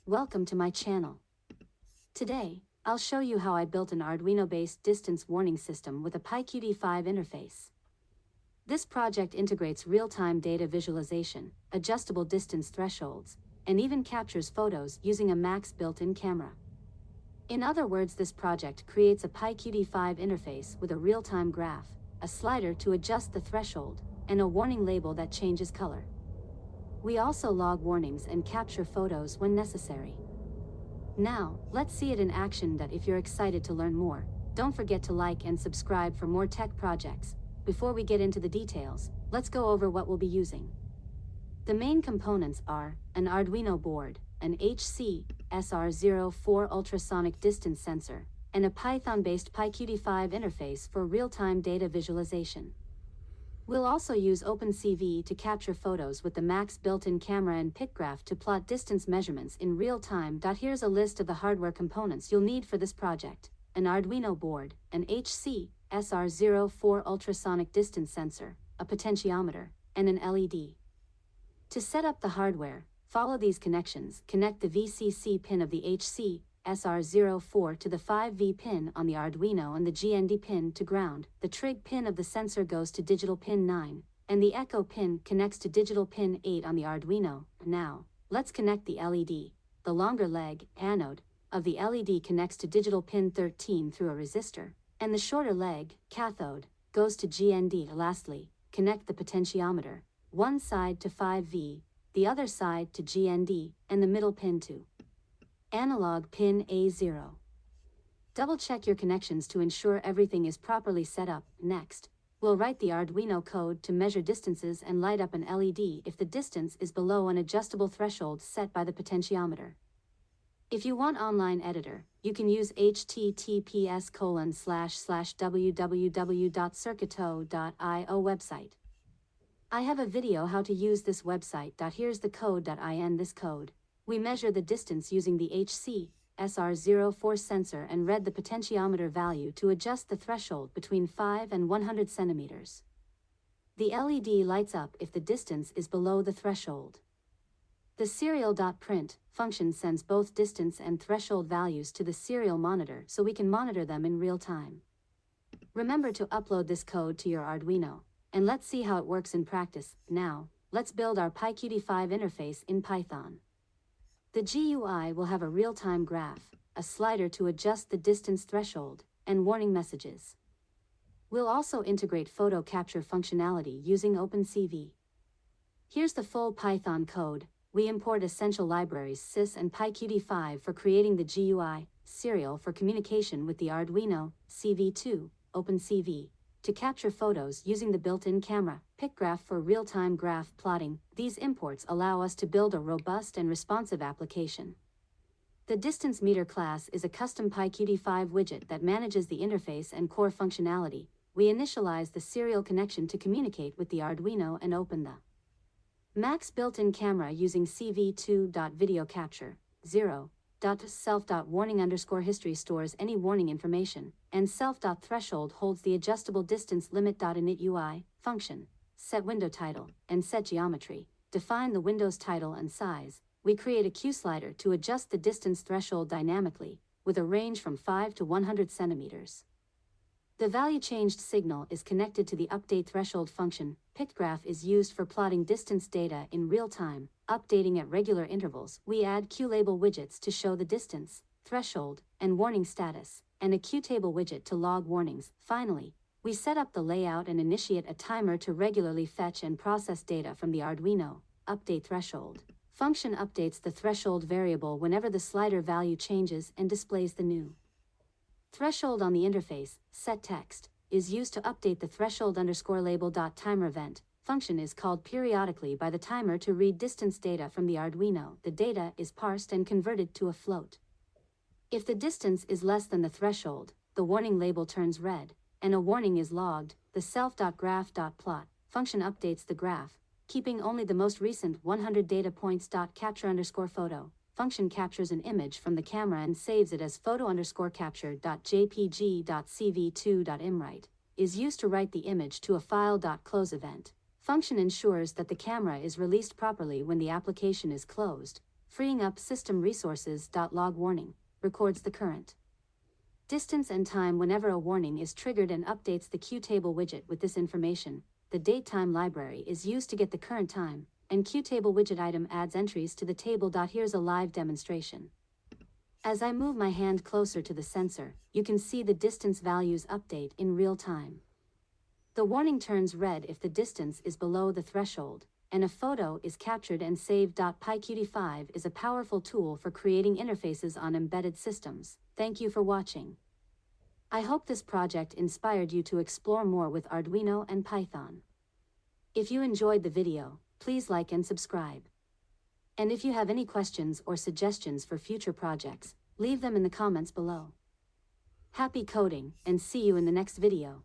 Welcome to my channel. Today, I'll show you how I built an Arduino-based distance warning system with a PyQt5 interface. This project integrates real-time data visualization, adjustable distance thresholds, and even captures photos using a Max built-in camera. In other words, this project creates a PyQt5 interface with a real-time graph, a slider to adjust the threshold, and a warning label that changes color. We also log warnings and capture photos when necessary. Now, let's see it in action. If you're excited to learn more, don't forget to like and subscribe for more tech projects. Before we get into the details, let's go over what we'll be using. The main components are an Arduino board, an HC SR04 ultrasonic distance sensor, and a Python-based PyQt5 interface for real-time data visualization. We'll also use OpenCV to capture photos with the Max built-in camera and PyQt5 to plot distance measurements in real time. Here's a list of the hardware components you'll need for this project: an Arduino board, an HC SR04 ultrasonic distance sensor, a potentiometer, and an LED. To set up the hardware, follow these connections. Connect the VCC pin of the HC SR04 to the 5V pin on the Arduino and the GND pin to ground. The trig pin of the sensor goes to digital pin 9, and the echo pin connects to digital pin 8 on the Arduino. Now, let's connect the LED. The longer leg, anode, of the LED connects to digital pin 13 through a resistor, and the shorter leg, cathode, goes to GND. Lastly, connect the potentiometer, one side to 5V, the other side to GND, and the middle pin to analog pin A0. Double-check your connections to ensure everything is properly set up. Next, we'll write the Arduino code to measure distances and light up an LED if the distance is below an adjustable threshold set by the potentiometer. If you want online editor, you can use https://www.circuito.io website. I have a video how to use this website. Here's the code. In this code, we measure the distance using the HC SR04 sensor and read the potentiometer value to adjust the threshold between 5 and 100 centimeters. The LED lights up if the distance is below the threshold. The serial.print function sends both distance and threshold values to the serial monitor so we can monitor them in real time. Remember to upload this code to your Arduino, and let's see how it works in practice. Now, let's build our PyQt5 interface in Python. The GUI will have a real-time graph, a slider to adjust the distance threshold, and warning messages. We'll also integrate photo capture functionality using OpenCV. Here's the full Python code. We import essential libraries sys and PyQt5 for creating the GUI, serial for communication with the Arduino, CV2, OpenCV, to capture photos using the built-in camera, PyQt5 for real-time graph plotting. These imports allow us to build a robust and responsive application. The distance meter class is a custom PyQt5 widget that manages the interface and core functionality. We initialize the serial connection to communicate with the Arduino and open the Max built-in camera using CV2.video capture 0.self.warning_history stores any warning information, and self.threshold holds the adjustable distance limit. Init UI function, set window title, and set geometry define the window's title and size. We create a Q slider to adjust the distance threshold dynamically, with a range from 5 to 100 centimeters. The value changed signal is connected to the update threshold function. PyQt5 is used for plotting distance data in real time, updating at regular intervals. We add QLabel widgets to show the distance, threshold, and warning status, and a QTable widget to log warnings. Finally, we set up the layout and initiate a timer to regularly fetch and process data from the Arduino. Update threshold function updates the threshold variable whenever the slider value changes and displays the new threshold on the interface. Set text is used to update the threshold_label.timer event function is called periodically by the timer to read distance data from the Arduino. The data is parsed and converted to a float. If the distance is less than the threshold, the warning label turns red, and a warning is logged. The self.graph.plot function updates the graph, keeping only the most recent 100 data points. Capture_photo function captures an image from the camera and saves it as photo_capture.jpg.cv2.imwrite is used to write the image to a file.close event. Function ensures that the camera is released properly when the application is closed. freeing up system resources. Log warning records the current distance and time whenever a warning is triggered and updates the QTable widget with this information. The datetime library is used to get the current time, and QTable widget item adds entries to the table. Here's a live demonstration. As I move my hand closer to the sensor, you can see the distance values update in real time. The warning turns red if the distance is below the threshold, and a photo is captured and saved. PyQt5 is a powerful tool for creating interfaces on embedded systems. Thank you for watching. I hope this project inspired you to explore more with Arduino and Python. If you enjoyed the video, please like and subscribe. And if you have any questions or suggestions for future projects, leave them in the comments below. Happy coding, and see you in the next video.